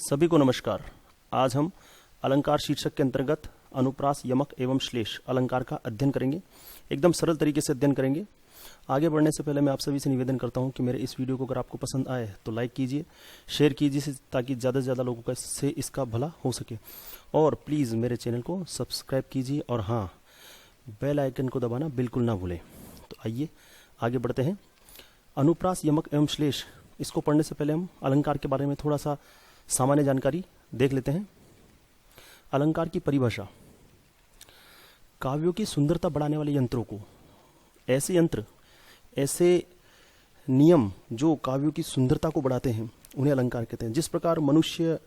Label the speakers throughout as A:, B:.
A: सभी को नमस्कार। आज हम अलंकार शीर्षक के अंतर्गत अनुप्रास, यमक एवं श्लेष अलंकार का अध्ययन करेंगे। एकदम सरल तरीके से अध्ययन करेंगे। आगे बढ़ने से पहले मैं आप सभी से निवेदन करता हूं कि मेरे इस वीडियो को अगर आपको पसंद आए तो लाइक कीजिए, शेयर कीजिए ताकि ज़्यादा से ज़्यादा लोगों का से इसका भला हो सके। और प्लीज़ मेरे चैनल को सब्सक्राइब कीजिए और हाँ, बेल आइकन को दबाना बिल्कुल ना भूलें। तो आइए आगे बढ़ते हैं। अनुप्रास, यमक एवं श्लेष, इसको पढ़ने से पहले हम अलंकार के बारे में थोड़ा सा सामान्य जानकारी देख लेते हैं। अलंकार की परिभाषा: काव्यों की सुंदरता बढ़ाने वाले यंत्रों को, ऐसे यंत्र, ऐसे नियम जो काव्यों की सुंदरता को बढ़ाते हैं, उन्हें अलंकार कहते हैं। जिस प्रकार मनुष्य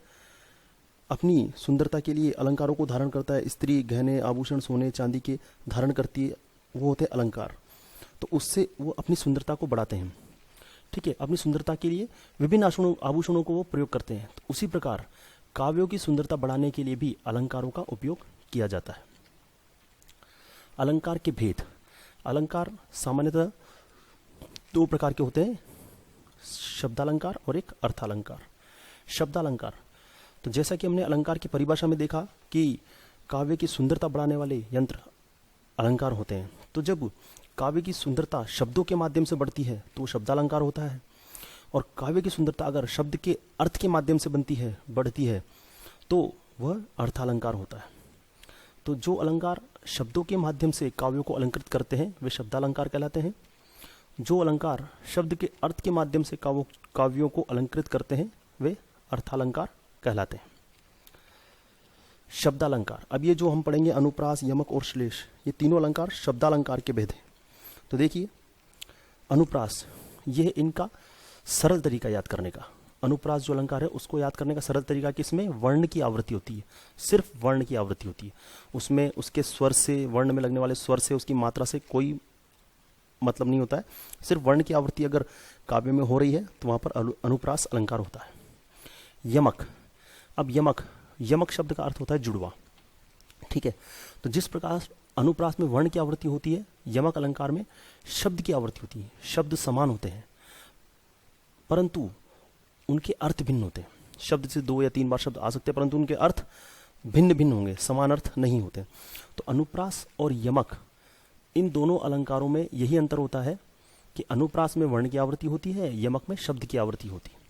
A: अपनी सुंदरता के लिए अलंकारों को धारण करता है, स्त्री गहने आभूषण सोने चांदी के धारण करती है, वो होते हैं अलंकार। तो उससे वो अपनी सुंदरता को बढ़ाते हैं। ठीक है, अपनी सुंदरता के लिए विभिन्न आभूषणों को वो प्रयोग करते हैं। तो उसी प्रकार काव्यों की सुंदरता बढ़ाने के लिए भी अलंकारों का उपयोग किया जाता है। अलंकार के भेद: अलंकार सामान्यतः दो प्रकार के होते हैं, शब्दालंकार और एक अर्थालंकार। शब्दालंकार, तो जैसा कि हमने अलंकार की परिभाषा में देखा कि काव्य की सुंदरता बढ़ाने वाले यंत्र अलंकार होते हैं। तो जब काव्य की सुंदरता शब्दों के माध्यम से बढ़ती है तो वो शब्दालंकार होता है, और काव्य की सुंदरता अगर शब्द के अर्थ के माध्यम से बढ़ती है तो वह अर्थालंकार होता है। तो जो अलंकार शब्दों के माध्यम से काव्यों को अलंकृत करते हैं वे शब्दालंकार कहलाते हैं। जो अलंकार शब्द के अर्थ के माध्यम से काव्यों को अलंकृत करते हैं वे अर्थालंकार कहलाते हैं। शब्दालंकार, अब ये जो हम पढ़ेंगे अनुप्रास, यमक और श्लेष, ये तीनों अलंकार शब्दालंकार के भेद हैं। तो देखिए, अनुप्रास, यह इनका सरल तरीका याद करने का। अनुप्रास जो अलंकार है उसको याद करने का सरल तरीका कि इसमें वर्ण की आवृत्ति होती है, सिर्फ वर्ण की आवृत्ति होती है। उसमें उसके स्वर से, वर्ण में लगने वाले स्वर से, उसकी मात्रा से कोई मतलब नहीं होता है। सिर्फ वर्ण की आवृत्ति अगर काव्य में हो रही है तो वहां पर अनुप्रास अलंकार होता है। यमक, अब यमक शब्द का अर्थ होता है जुड़वा। ठीक है, तो जिस प्रकार अनुप्रास में वर्ण की आवृत्ति होती है, यमक अलंकार में शब्द की आवृत्ति होती है। शब्द समान होते हैं परंतु उनके अर्थ भिन्न होते हैं। शब्द से 2 या 3 बार शब्द आ सकते हैं परंतु उनके अर्थ भिन्न भिन्न होंगे, समान अर्थ नहीं होते। तो अनुप्रास और यमक, इन दोनों अलंकारों में यही अंतर होता है कि अनुप्रास में वर्ण की आवृत्ति होती है, यमक में शब्द की आवृत्ति होती है।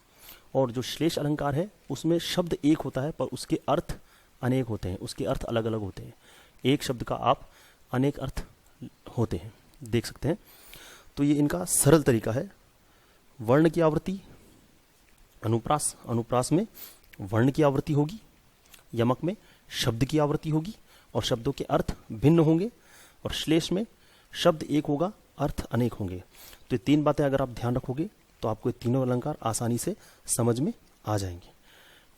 A: और जो श्लेष अलंकार है उसमें शब्द एक होता है पर उसके अर्थ अनेक होते हैं, उसके अर्थ अलग अलग होते हैं। एक शब्द का आप अनेक अर्थ होते हैं, देख सकते हैं। तो ये इनका सरल तरीका है। वर्ण की आवृत्ति अनुप्रास में वर्ण की आवृत्ति होगी, यमक में शब्द की आवृत्ति होगी और शब्दों के अर्थ भिन्न होंगे, और श्लेष में शब्द एक होगा, अर्थ अनेक होंगे। तो ये 3 बातें अगर आप ध्यान रखोगे तो आपको ये तीनों अलंकार आसानी से समझ में आ जाएंगे।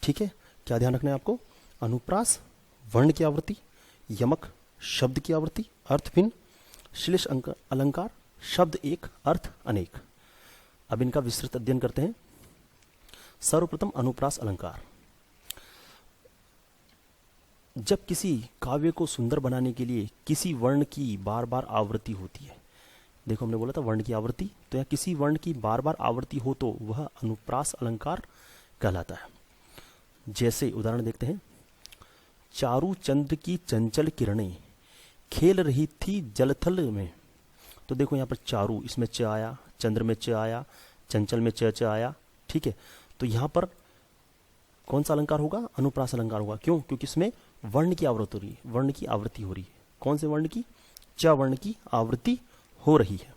A: ठीक है, क्या ध्यान रखना है आपको? अनुप्रास वर्ण की आवृत्ति, यमक शब्द की आवृत्ति, अर्थ भिन्न, श्लेष अलंकार शब्द एक, अर्थ अनेक। अब इनका विस्तृत अध्ययन करते हैं। सर्वप्रथम अनुप्रास अलंकार। जब किसी काव्य को सुंदर बनाने के लिए किसी वर्ण की बार बार आवृत्ति होती है, देखो हमने बोला था वर्ण की आवृत्ति, तो यहाँ किसी वर्ण की बार बार आवृत्ति हो तो वह अनुप्रास अलंकार कहलाता है। जैसे उदाहरण देखते हैं। चारू चंद्र की चंचल किरणें खेल रही थी जलथल में। तो देखो यहाँ पर चारू, इसमें च आया, चंद्र में च आया, चंचल में च आया। ठीक है, तो यहाँ पर कौन सा अलंकार होगा? अनुप्रास अलंकार होगा। क्यों? क्योंकि इसमें वर्ण की आवृत्ति हो रही है, वर्ण की आवृत्ति हो रही है। कौन से वर्ण की? च वर्ण की आवृत्ति हो रही है।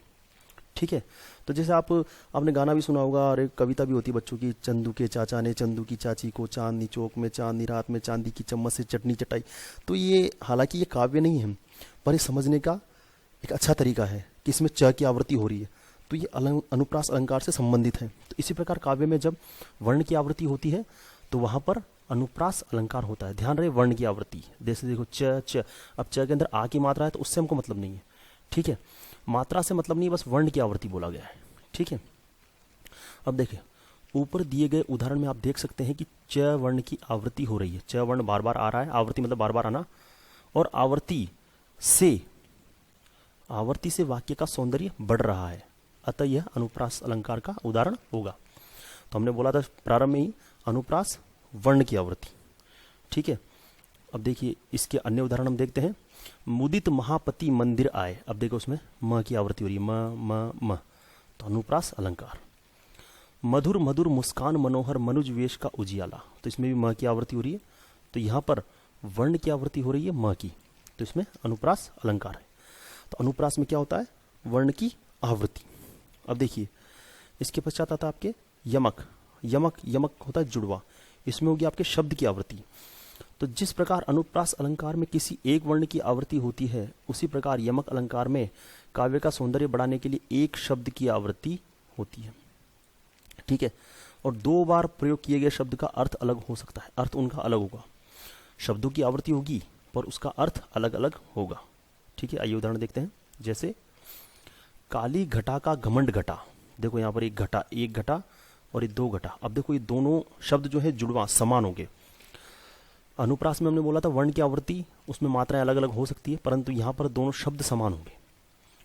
A: ठीक है, तो जैसे आपने गाना भी सुना होगा और एक कविता भी होती है बच्चों की, चंदू के चाचा ने चंदू की चाची को चांदनी चौक में चांदनी रात में चांदी की चम्मच से चटनी चटाई। तो ये हालांकि ये काव्य नहीं है पर ये समझने का एक अच्छा तरीका है कि इसमें च की आवृत्ति हो रही है, तो ये अनुप्रास अलंकार से संबंधित है। तो इसी प्रकार काव्य में जब वर्ण की आवृत्ति होती है तो वहां पर अनुप्रास अलंकार होता है। ध्यान रहे, वर्ण की आवृत्ति। जैसे देखो च, अब च के अंदर आ की मात्रा है तो उससे हमको मतलब नहीं है। ठीक है, मात्रा से मतलब नहीं, बस वर्ण की आवृत्ति बोला गया है। ठीक है, अब देखिए ऊपर दिए गए उदाहरण में आप देख सकते हैं कि च वर्ण की आवृत्ति हो रही है। च वर्ण बार बार आ रहा है, आवृत्ति मतलब बार बार आना, और आवृत्ति से वाक्य का सौंदर्य बढ़ रहा है, अतः यह अनुप्रास अलंकार का उदाहरण होगा। तो हमने बोला था प्रारंभ में ही अनुप्रास वर्ण की आवृत्ति। ठीक है, अब देखिए इसके अन्य उदाहरण हम देखते हैं। मुदित महापति मंदिर आए, अब देखो उसमें म की आवृत्ति हो रही है, म, तो अनुप्रास अलंकार। मधुर मधुर मुस्कान मनोहर मनुज वेश का उजियाला, तो इसमें भी म की आवृत्ति हो रही है, तो यहाँ पर वर्ण की आवृत्ति हो रही है म की, तो इसमें अनुप्रास अलंकार है। तो अनुप्रास में क्या होता है, वर्ण की आवृत्ति। अब देखिए इसके पश्चात आता है आपके यमक। यमक यमक होता है जुड़वा, इसमें होगी आपके शब्द की आवृत्ति। तो जिस प्रकार अनुप्रास अलंकार में किसी एक वर्ण की आवृत्ति होती है, उसी प्रकार यमक अलंकार में काव्य का सौंदर्य बढ़ाने के लिए एक शब्द की आवृत्ति होती है। ठीक है, और दो बार प्रयोग किए गए शब्द का अर्थ अलग हो सकता है, अर्थ उनका अलग होगा। शब्दों की आवृत्ति होगी पर उसका अर्थ अलग अलग होगा। ठीक है, आइए उदाहरण देखते हैं। जैसे काली घटा का घमंड घटा, देखो यहाँ पर एक घटा और ये दो घटा। अब देखो ये दोनों शब्द जो है जुड़वा समान होंगे। अनुप्रास में हमने बोला था वर्ण की आवृत्ति उसमें मात्राएं अलग अलग हो सकती है, परंतु यहाँ पर दोनों शब्द समान होंगे,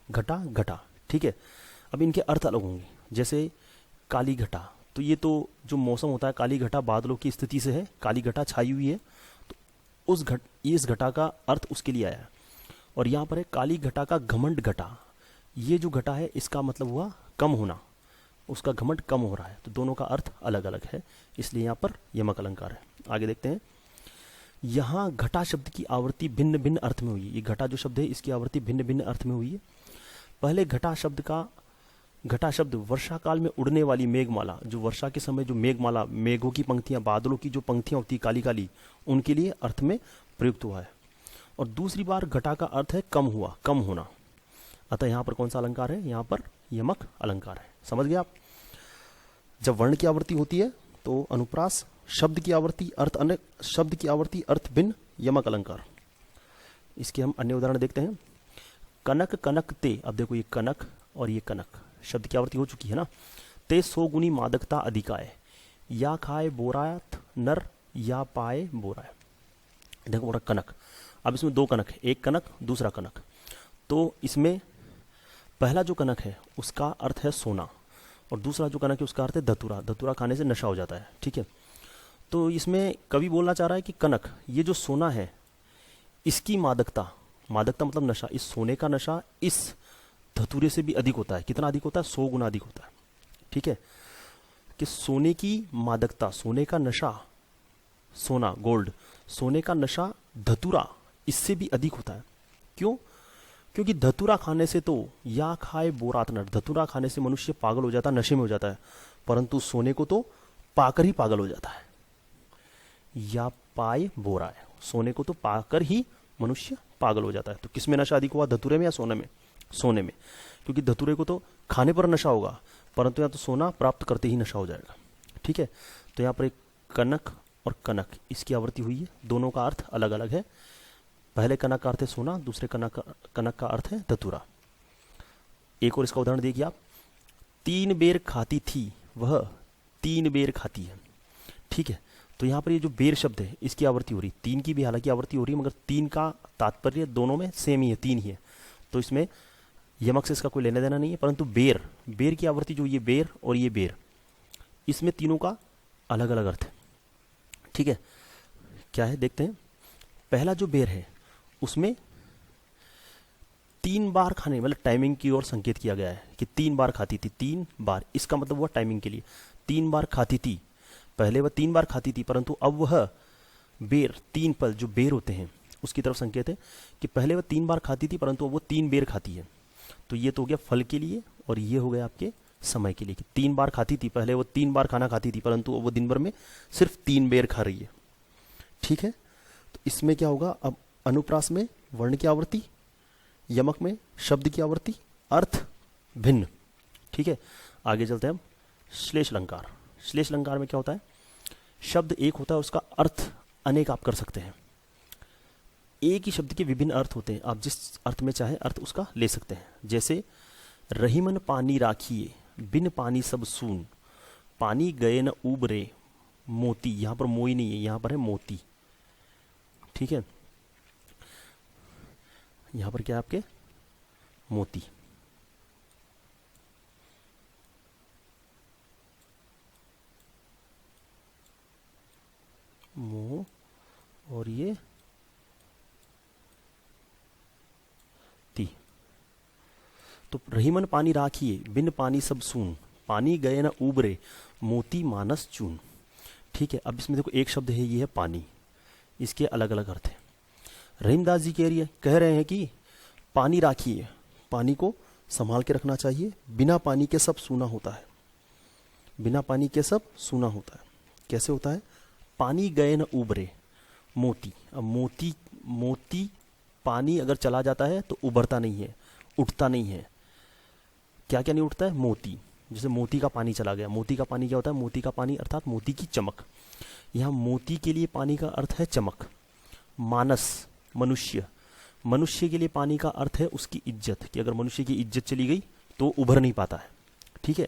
A: घटा घटा। ठीक है, अब इनके अर्थ अलग होंगे। जैसे काली घटा, तो ये तो जो मौसम होता है काली घटा बादलों की स्थिति से है, काली घटा छाई हुई है, तो इस घटा का अर्थ उसके लिए आया है। और यहाँ पर है काली घटा का घमंड घटा, ये जो घटा है इसका मतलब हुआ कम होना, उसका घमंड कम हो रहा है, तो दोनों का अर्थ अलग अलग है, इसलिए यहाँ पर यमक अलंकार है। आगे देखते हैं। यहाँ घटा शब्द की आवृत्ति भिन्न भिन्न अर्थ में हुई है। ये घटा जो शब्द है इसकी आवृत्ति भिन्न भिन्न अर्थ में हुई है। पहले घटा शब्द वर्षा काल में उड़ने वाली मेघमाला, जो वर्षा के समय जो मेघमाला, मेघों की पंक्तियां, बादलों की जो पंक्तियां होती काली काली, उनके लिए अर्थ में प्रयुक्त हुआ है। और दूसरी बार घटा का अर्थ है कम हुआ, कम होना। अतः यहाँ पर कौन सा अलंकार है, यहाँ पर यमक अलंकार है। समझ गए आप। जब वर्ण की आवृत्ति होती है तो अनुप्रास, शब्द की आवृत्ति अर्थ अनेक, शब्द की आवृत्ति अर्थ भिन्न, यमक अलंकार। इसके हम अन्य उदाहरण देखते हैं। कनक कनक ते, अब देखो ये कनक और ये कनक, शब्द की आवृत्ति हो चुकी है ना। ते सो गुनी मादकता अधिकाय, या खाए बोरात नर या पाए बोराय। देखो बोला कनक, अब इसमें दो कनक है, एक कनक दूसरा कनक। तो इसमें पहला जो कनक है उसका अर्थ है सोना, और दूसरा जो कनक है उसका अर्थ है धतूरा। धतूरा खाने से नशा हो जाता है। ठीक है, तो इसमें कवि बोलना चाह रहा है कि कनक, ये जो सोना है इसकी मादकता, मादकता मतलब नशा, इस सोने का नशा इस धतूरे से भी अधिक होता है। कितना अधिक होता है, 100 गुना अधिक होता है। ठीक है, कि सोने की मादकता, सोने का नशा, सोना गोल्ड, सोने का नशा धतूरा इससे भी अधिक होता है। क्यों? क्योंकि धतूरा खाने से तो या खाए बोरात नर, धतूरा खाने से मनुष्य पागल हो जाता है, नशे में हो जाता है, परंतु सोने को तो पाकर ही पागल हो जाता है। या पाए बोरा है, सोने को तो पाकर ही मनुष्य पागल हो जाता है। तो किसमें नशा अधिक हुआ, धतूरे में या सोने में? सोने में, क्योंकि धतूरे को तो खाने पर नशा होगा, परंतु यहाँ तो सोना प्राप्त करते ही नशा हो जाएगा। ठीक है, तो यहाँ पर एक कनक और कनक, इसकी आवृत्ति हुई है, दोनों का अर्थ अलग अलग है। पहले कनक का अर्थ है सोना, दूसरे कनक का अर्थ है धतूरा। एक और इसका उदाहरण देखिए आप। 3 बेर खाती थी वह 3 बेर खाती है। ठीक है, तो यहाँ पर ये जो बेर शब्द है इसकी आवृत्ति हो रही, 3 की भी हालांकि आवृत्ति हो रही है, मगर 3 का तात्पर्य दोनों में सेम ही है, 3 ही है, तो इसमें यमक से इसका कोई लेना देना नहीं है। परंतु बेर की आवृत्ति जो ये बेर और ये बेर, इसमें तीनों का अलग अलग अर्थ है। ठीक है, क्या है देखते हैं। पहला जो बेर है उसमें 3 बार खाने, मतलब टाइमिंग की ओर संकेत किया गया है कि 3 बार खाती थी, 3 बार, इसका मतलब हुआ टाइमिंग के लिए 3 बार खाती थी। पहले वह 3 बार खाती थी, परंतु अब वह बेर, 3 पल जो बेर होते हैं उसकी तरफ संकेत है कि पहले वह 3 बार खाती थी परंतु अब वो 3 बेर खाती है। तो ये तो हो गया फल के लिए, और ये हो गया आपके समय के लिए कि 3 बार खाती थी, पहले वो 3 बार खाना खाती थी, परंतु अब वो दिन भर में सिर्फ 3 बेर खा रही है। ठीक है, तो इसमें क्या होगा, अब अनुप्रास में वर्ण की आवृत्ति, यमक में शब्द की आवृत्ति, अर्थ भिन्न। ठीक है, आगे चलते हैं हम। श्लेष अलंकार। श्लेष अलंकार में क्या होता है, शब्द एक होता है, उसका अर्थ अनेक आप कर सकते हैं। एक ही शब्द के विभिन्न अर्थ होते हैं, आप जिस अर्थ में चाहे अर्थ उसका ले सकते हैं। जैसे रहीमन पानी राखिए बिन पानी सब सून, पानी गए न उबरे मोती, यहां पर मोई नहीं है, यहां पर है मोती। ठीक है, यहां पर क्या है आपके मोती। मो, और ये ती। तो रहीमन पानी राखिए, बिन पानी सब सून, पानी गए न उबरे, मोती मानस चून। ठीक है, अब इसमें देखो एक शब्द है, ये है पानी, इसके अलग अलग अर्थ हैं। रहीमदास जी कह रहे हैं कि पानी राखिए, पानी को संभाल के रखना चाहिए, बिना पानी के सब सूना होता है, बिना पानी के सब सूना होता है। कैसे होता है? पानी गए न उबरे, मोती। अब मोती पानी अगर चला जाता है तो उभरता नहीं है, उठता नहीं है। क्या क्या नहीं उठता है? मोती। जैसे मोती का पानी चला गया, मोती का पानी क्या होता है? मोती का पानी अर्थात मोती की चमक। यहाँ मोती के लिए पानी का अर्थ है चमक। मानस, मनुष्य, मनुष्य के लिए पानी का अर्थ है उसकी इज्जत, कि अगर मनुष्य की इज्जत चली गई तो उभर नहीं पाता है। ठीक है।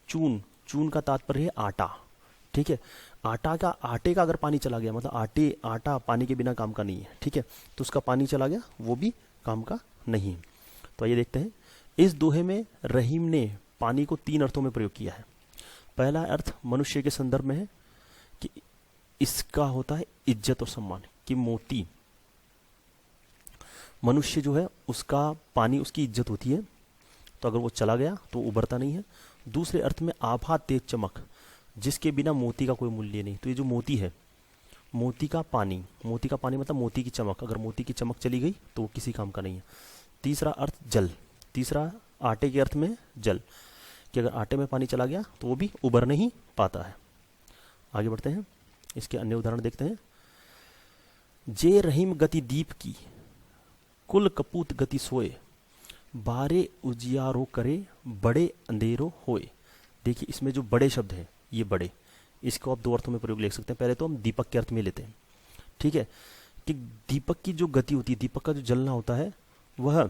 A: चून, चून का तात्पर्य है आटा। ठीक है, आटे का अगर पानी चला गया, मतलब आटा पानी के बिना काम का नहीं है। ठीक है, तो उसका पानी चला गया, वो भी काम का नहीं। तो आइए देखते हैं, इस दोहे में रहीम ने पानी को 3 अर्थों में प्रयोग किया है। पहला अर्थ मनुष्य के संदर्भ में है कि इसका होता है इज्जत और सम्मान, कि मोती, मनुष्य जो है उसका पानी, उसकी इज्जत होती है, तो अगर वो चला गया तो उभरता नहीं है। दूसरे अर्थ में आभा, तेज चमक, जिसके बिना मोती का कोई मूल्य नहीं। तो ये जो मोती है, मोती का पानी मतलब मोती की चमक, अगर मोती की चमक चली गई तो वो किसी काम का नहीं है। तीसरा अर्थ जल, तीसरा आटे के अर्थ में जल, कि अगर आटे में पानी चला गया तो वो भी उभर नहीं पाता है। आगे बढ़ते हैं, इसके अन्य उदाहरण देखते हैं। जे रहीम गति दीप की, कुल कपूत गति सोए, बारे उजियारो करे, बड़े अंधेरो होए। देखिए इसमें जो बड़े शब्द है, ये बड़े, इसको आप 2 अर्थों में प्रयोग ले सकते हैं। पहले तो हम दीपक के अर्थ में लेते हैं। ठीक है, कि दीपक की जो गति होती है, दीपक का जो जलना होता है, वह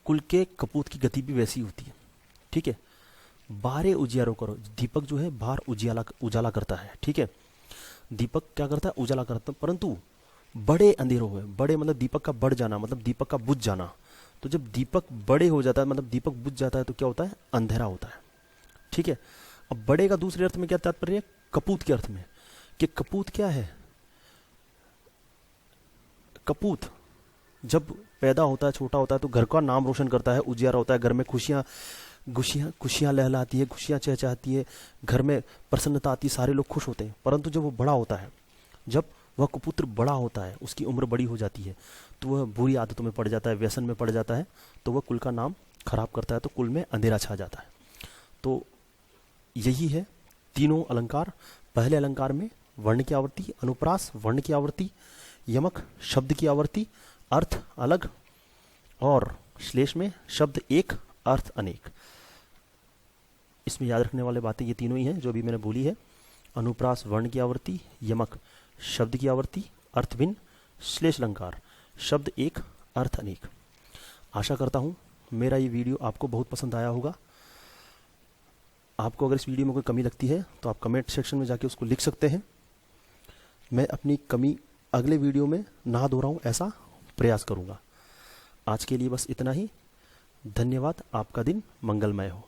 A: कुल के कपूत की गति भी वैसी होती है। ठीक है, बारे उजियारो करो, दीपक जो है बाहर उजाला करता है। ठीक है, दीपक क्या करता है? उजाला करता है, परंतु बड़े अंधेरों हुए, बड़े मतलब दीपक का बढ़ जाना, मतलब दीपक का बुझ जाना। तो जब दीपक बड़े हो जाता है, मतलब दीपक बुझ जाता है, तो क्या होता है? अंधेरा होता है। ठीक है, अब बड़े का दूसरे अर्थ में क्या तात्पर्य है? कपूत के अर्थ में, कि कपूत क्या है? कपूत जब पैदा होता है, छोटा होता है, तो घर का नाम रोशन करता है, उजियारा होता है, घर में खुशियां लहलाती है, खुशियां चहचहाती है, घर में प्रसन्नता आती है, सारे लोग खुश होते हैं। परंतु जब वो बड़ा होता है, जब वह कुपुत्र बड़ा होता है, उसकी उम्र बड़ी हो जाती है, तो वह बुरी आदतों में पड़ जाता है, व्यसन में पड़ जाता है, तो वह कुल का नाम खराब करता है, तो कुल में अंधेरा छा जाता है। तो यही है तीनों अलंकार। पहले अलंकार में वर्ण की आवृत्ति, अनुप्रास वर्ण की आवृत्ति, यमक शब्द की आवृत्ति, अर्थ अलग, और श्लेष में शब्द एक, अर्थ अनेक। इसमें याद रखने वाले बातें ये तीनों ही हैं जो अभी मैंने बोली है। अनुप्रास वर्ण की आवृत्ति, यमक शब्द की आवृत्ति, अर्थ भिन्न, श्लेष अलंकार शब्द एक, अर्थ अनेक। आशा करता हूँ मेरा ये वीडियो आपको बहुत पसंद आया होगा। आपको अगर इस वीडियो में कोई कमी लगती है तो आप कमेंट सेक्शन में जाके उसको लिख सकते हैं। मैं अपनी कमी अगले वीडियो में ना दोहराऊं, ऐसा प्रयास करूंगा। आज के लिए बस इतना ही। धन्यवाद। आपका दिन मंगलमय हो।